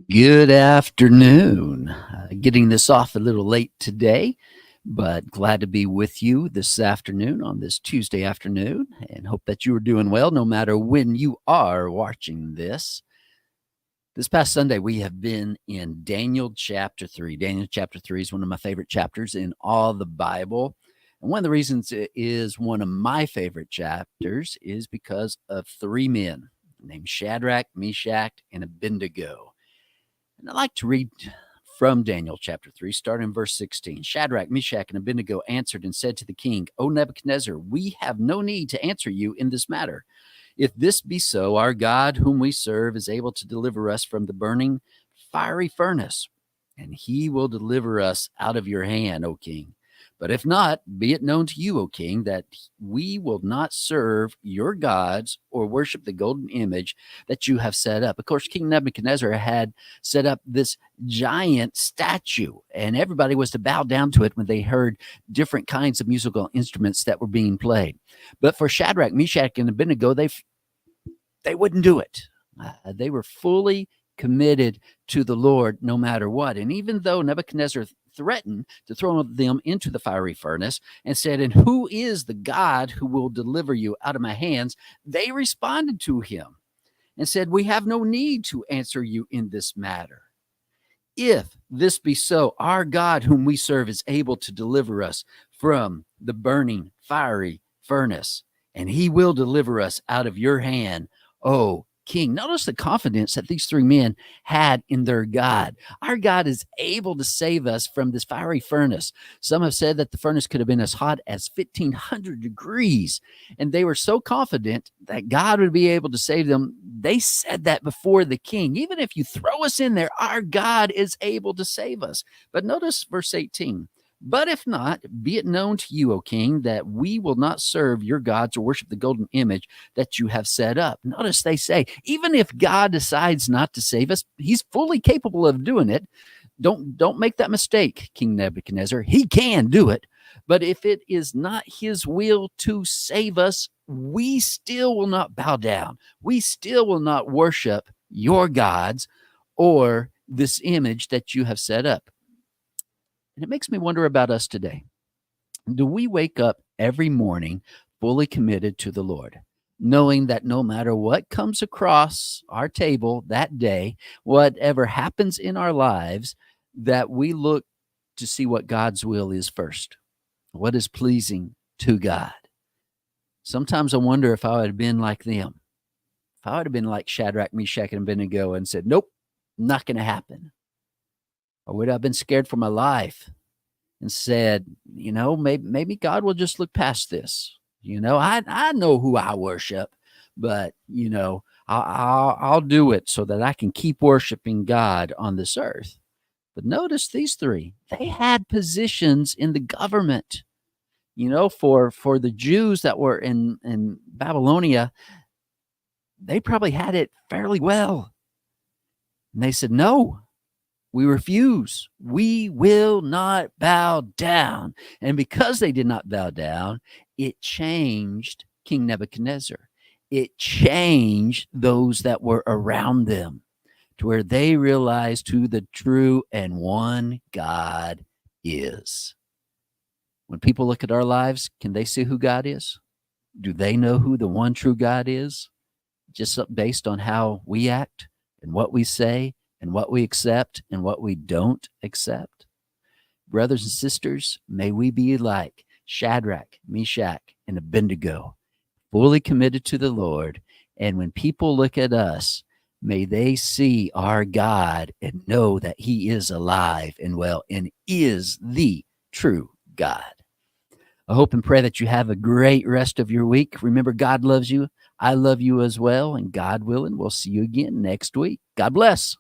Good afternoon. Getting this off a little late today, but glad to be with you this afternoon on this Tuesday afternoon and hope that you are doing well no matter when you are watching this. This past Sunday, we have been in Daniel chapter 3. Daniel chapter 3 is one of my favorite chapters in all the Bible. And one of the reasons it is one of my favorite chapters is because of three men named Shadrach, Meshach, and Abednego. And I'd like to read from Daniel chapter 3, starting in verse 16. Shadrach, Meshach, and Abednego answered and said to the king, O Nebuchadnezzar, we have no need to answer you in this matter. If this be so, our God, whom we serve, is able to deliver us from the burning fiery furnace, and he will deliver us out of your hand, O king. But if not, be it known to you, O king, that we will not serve your gods or worship the golden image that you have set up. Of course, King Nebuchadnezzar had set up this giant statue, and everybody was to bow down to it when they heard different kinds of musical instruments that were being played. But for Shadrach, Meshach, and Abednego, they wouldn't do it. They were fully committed to the Lord no matter what. And even though Nebuchadnezzar threatened to throw them into the fiery furnace and said, and who is the God who will deliver you out of my hands? They responded to him and said, we have no need to answer you in this matter. If this be so, our God whom we serve is able to deliver us from the burning fiery furnace, and he will deliver us out of your hand, O king. Notice the confidence that these three men had in their God. Our God is able to save us from this fiery furnace. Some have said that the furnace could have been as hot as 1,500 degrees, and they were so confident that God would be able to save them. They said that before the king. Even if you throw us in there, our God is able to save us. But notice verse 18. But if not, be it known to you, O king, that we will not serve your gods or worship the golden image that you have set up. Notice they say, even if God decides not to save us, he's fully capable of doing it. Don't make that mistake, King Nebuchadnezzar. He can do it. But if it is not his will to save us, we still will not bow down. We still will not worship your gods or this image that you have set up. And it makes me wonder about us today. Do we wake up every morning fully committed to the Lord, knowing that no matter what comes across our table that day, whatever happens in our lives, that we look to see what God's will is first, what is pleasing to God? Sometimes I wonder if I would have been like them, if I would have been like Shadrach, Meshach, and Abednego and said, nope, not going to happen. Or would I have been scared for my life and said, maybe God will just look past this. I know who I worship, but, I'll do it so that I can keep worshiping God on this earth. But notice these three, they had positions in the government. For the Jews that were in Babylonia, they probably had it fairly well. And they said, no, we refuse. We will not bow down. And because they did not bow down, it changed King Nebuchadnezzar. It changed those that were around them to where they realized who the true and one God is. When people look at our lives, can they see who God is? Do they know who the one true God is? Just based on how we act and what we say and what we accept and what we don't accept? Brothers and sisters, may we be like Shadrach, Meshach, and Abednego, fully committed to the Lord. And when people look at us, may they see our God and know that he is alive and well and is the true God. I hope and pray that you have a great rest of your week. Remember, God loves you. I love you as well. And God willing, we'll see you again next week. God bless.